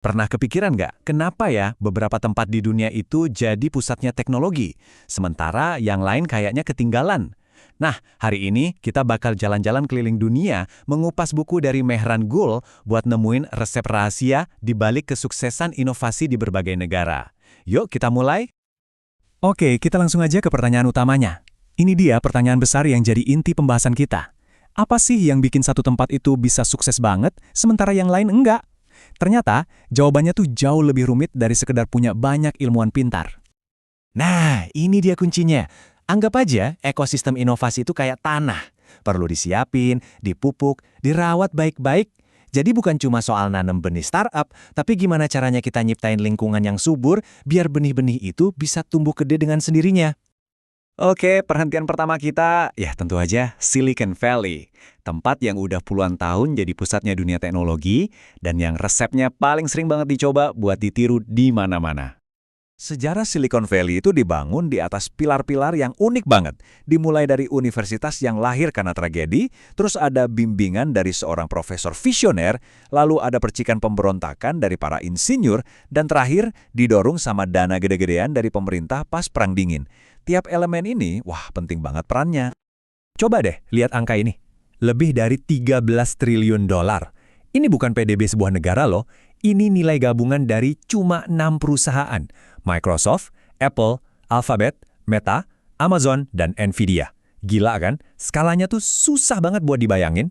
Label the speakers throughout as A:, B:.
A: Pernah kepikiran nggak, kenapa ya beberapa tempat di dunia itu jadi pusatnya teknologi, sementara yang lain kayaknya ketinggalan? Nah, hari ini kita bakal jalan-jalan keliling dunia mengupas buku dari Mehran Gul buat nemuin resep rahasia di balik kesuksesan inovasi di berbagai negara. Yuk kita mulai? Oke, kita langsung aja ke pertanyaan utamanya. Ini dia pertanyaan besar yang jadi inti pembahasan kita. Apa sih yang bikin satu tempat itu bisa sukses banget, sementara yang lain enggak? Ternyata, jawabannya tuh jauh lebih rumit dari sekedar punya banyak ilmuwan pintar.
B: Nah, ini dia kuncinya. Anggap aja ekosistem inovasi itu kayak tanah. Perlu disiapin, dipupuk, dirawat baik-baik. Jadi bukan cuma soal nanam benih startup, tapi gimana caranya kita nyiptain lingkungan yang subur biar benih-benih itu bisa tumbuh gede dengan sendirinya.
A: Oke, perhentian pertama kita, ya tentu aja Silicon Valley. Tempat yang udah puluhan tahun jadi pusatnya dunia teknologi, dan yang resepnya paling sering banget dicoba buat ditiru di mana-mana. Sejarah Silicon Valley itu dibangun di atas pilar-pilar yang unik banget. Dimulai dari universitas yang lahir karena tragedi, terus ada bimbingan dari seorang profesor visioner, lalu ada percikan pemberontakan dari para insinyur, dan terakhir didorong sama dana gede-gedean dari pemerintah pas Perang Dingin. Tiap elemen ini, wah penting banget perannya. Coba deh lihat angka ini. Lebih dari 13 triliun dolar. Ini bukan PDB sebuah negara loh. Ini nilai gabungan dari cuma 6 perusahaan. Microsoft, Apple, Alphabet, Meta, Amazon, dan Nvidia. Gila kan? Skalanya tuh susah banget buat dibayangin.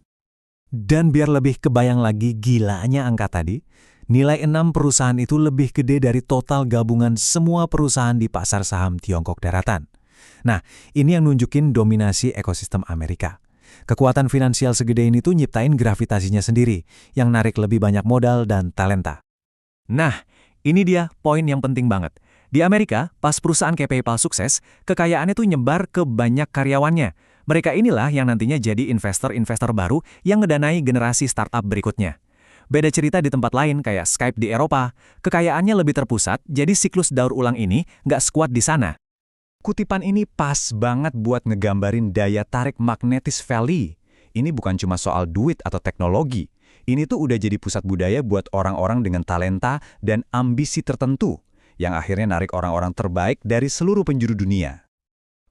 A: Dan biar lebih kebayang lagi gilanya angka tadi, nilai 6 perusahaan itu lebih gede dari total gabungan semua perusahaan di pasar saham Tiongkok daratan. Nah, ini yang nunjukin dominasi ekosistem Amerika. Kekuatan finansial segede ini tuh nyiptain gravitasinya sendiri, yang narik lebih banyak modal dan talenta. Nah, ini dia poin yang penting banget. Di Amerika, pas perusahaan kayak PayPal sukses, kekayaannya tuh nyebar ke banyak karyawannya. Mereka inilah yang nantinya jadi investor-investor baru yang ngedanai generasi startup berikutnya. Beda cerita di tempat lain kayak Skype di Eropa. Kekayaannya lebih terpusat, jadi siklus daur ulang ini nggak sekuat di sana. Kutipan ini pas banget buat ngegambarin daya tarik magnetis Valley. Ini bukan cuma soal duit atau teknologi. Ini tuh udah jadi pusat budaya buat orang-orang dengan talenta dan ambisi tertentu, yang akhirnya narik orang-orang terbaik dari seluruh penjuru dunia.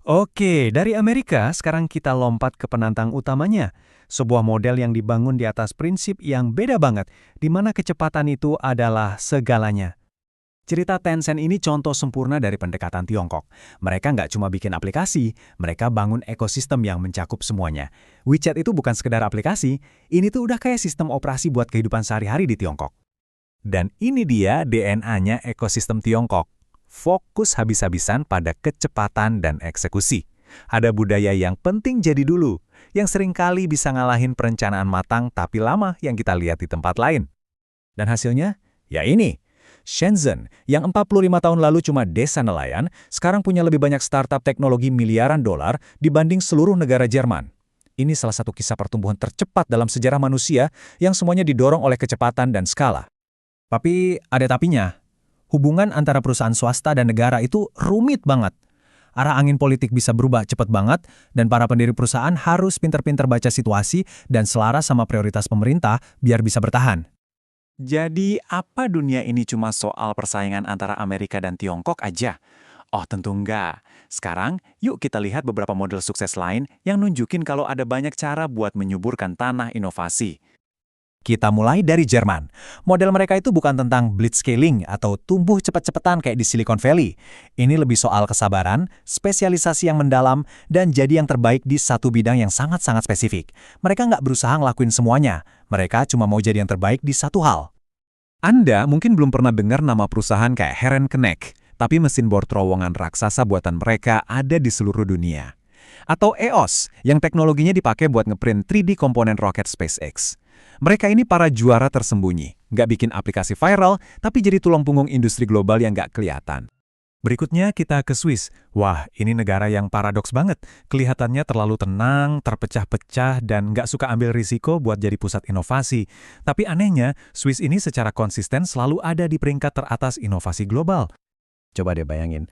A: Oke, dari Amerika sekarang kita lompat ke penantang utamanya. Sebuah model yang dibangun di atas prinsip yang beda banget, di mana kecepatan itu adalah segalanya. Cerita Tencent ini contoh sempurna dari pendekatan Tiongkok. Mereka nggak cuma bikin aplikasi, mereka bangun ekosistem yang mencakup semuanya. WeChat itu bukan sekedar aplikasi, ini tuh udah kayak sistem operasi buat kehidupan sehari-hari di Tiongkok. Dan ini dia DNA-nya ekosistem Tiongkok. Fokus habis-habisan pada kecepatan dan eksekusi. Ada budaya yang penting jadi dulu, yang seringkali bisa ngalahin perencanaan matang tapi lama yang kita lihat di tempat lain. Dan hasilnya? Ya ini. Shenzhen, yang 45 tahun lalu cuma desa nelayan, sekarang punya lebih banyak startup teknologi miliaran dolar dibanding seluruh negara Jerman. Ini salah satu kisah pertumbuhan tercepat dalam sejarah manusia yang semuanya didorong oleh kecepatan dan skala. Tapi ada tapinya. Hubungan antara perusahaan swasta dan negara itu rumit banget. Arah angin politik bisa berubah cepat banget, dan para pendiri perusahaan harus pintar-pintar baca situasi dan selaras sama prioritas pemerintah biar bisa bertahan. Jadi, apa dunia ini cuma soal persaingan antara Amerika dan Tiongkok aja? Oh, tentu enggak. Sekarang, yuk kita lihat beberapa model sukses lain yang nunjukin kalau ada banyak cara buat menyuburkan tanah inovasi. Kita mulai dari Jerman. Model mereka itu bukan tentang blitzscaling atau tumbuh cepat-cepatan kayak di Silicon Valley. Ini lebih soal kesabaran, spesialisasi yang mendalam, dan jadi yang terbaik di satu bidang yang sangat-sangat spesifik. Mereka nggak berusaha ngelakuin semuanya. Mereka cuma mau jadi yang terbaik di satu hal. Anda mungkin belum pernah dengar nama perusahaan kayak Heron Connect, tapi mesin bor terowongan raksasa buatan mereka ada di seluruh dunia. Atau EOS, yang teknologinya dipakai buat ngeprint 3D komponen roket SpaceX. Mereka ini para juara tersembunyi, nggak bikin aplikasi viral, tapi jadi tulang punggung industri global yang nggak kelihatan. Berikutnya kita ke Swiss. Wah, ini negara yang paradoks banget. Kelihatannya terlalu tenang, terpecah-pecah, dan nggak suka ambil risiko buat jadi pusat inovasi. Tapi anehnya, Swiss ini secara konsisten selalu ada di peringkat teratas inovasi global. Coba deh bayangin,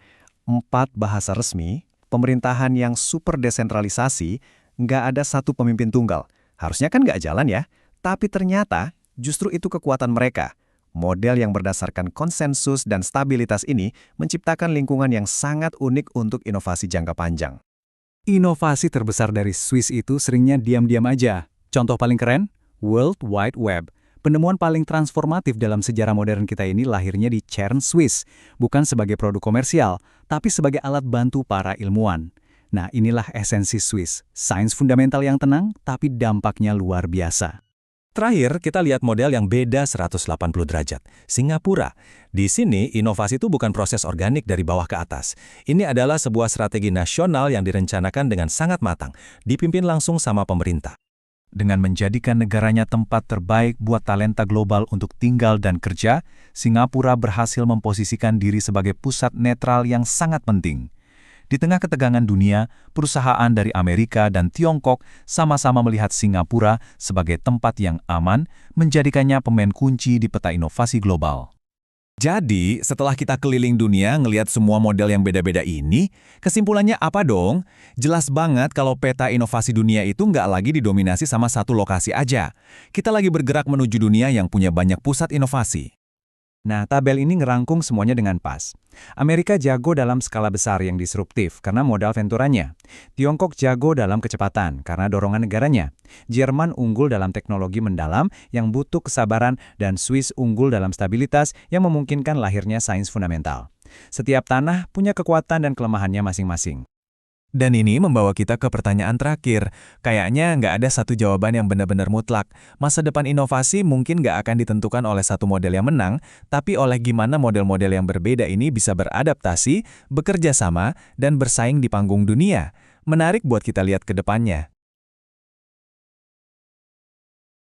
A: 4 bahasa resmi, pemerintahan yang super desentralisasi, nggak ada satu pemimpin tunggal. Harusnya kan nggak jalan ya, tapi ternyata justru itu kekuatan mereka. Model yang berdasarkan konsensus dan stabilitas ini menciptakan lingkungan yang sangat unik untuk inovasi jangka panjang.
C: Inovasi terbesar dari Swiss itu seringnya diam-diam aja. Contoh paling keren, World Wide Web. Penemuan paling transformatif dalam sejarah modern kita ini lahirnya di CERN, Swiss. Bukan sebagai produk komersial, tapi sebagai alat bantu para ilmuwan. Nah, inilah esensi Swiss. Sains fundamental yang tenang, tapi dampaknya luar biasa.
B: Terakhir, kita lihat model yang beda 180 derajat, Singapura. Di sini, inovasi itu bukan proses organik dari bawah ke atas. Ini adalah sebuah strategi nasional yang direncanakan dengan sangat matang, dipimpin langsung sama pemerintah.
C: Dengan menjadikan negaranya tempat terbaik buat talenta global untuk tinggal dan kerja, Singapura berhasil memposisikan diri sebagai pusat netral yang sangat penting. Di tengah ketegangan dunia, perusahaan dari Amerika dan Tiongkok sama-sama melihat Singapura sebagai tempat yang aman, menjadikannya pemain kunci di peta inovasi global.
B: Jadi, setelah kita keliling dunia ngelihat semua model yang beda-beda ini, kesimpulannya apa dong? Jelas banget kalau peta inovasi dunia itu nggak lagi didominasi sama satu lokasi aja. Kita lagi bergerak menuju dunia yang punya banyak pusat inovasi.
C: Nah, tabel ini ngerangkum semuanya dengan pas. Amerika jago dalam skala besar yang disruptif karena modal venturanya. Tiongkok jago dalam kecepatan karena dorongan negaranya. Jerman unggul dalam teknologi mendalam yang butuh kesabaran dan Swiss unggul dalam stabilitas yang memungkinkan lahirnya sains fundamental. Setiap tanah punya kekuatan dan kelemahannya masing-masing.
B: Dan ini membawa kita ke pertanyaan terakhir. Kayaknya nggak ada satu jawaban yang benar-benar mutlak. Masa depan inovasi mungkin nggak akan ditentukan oleh satu model yang menang, tapi oleh gimana model-model yang berbeda ini bisa beradaptasi, bekerja sama, dan bersaing di panggung dunia. Menarik buat kita lihat ke depannya.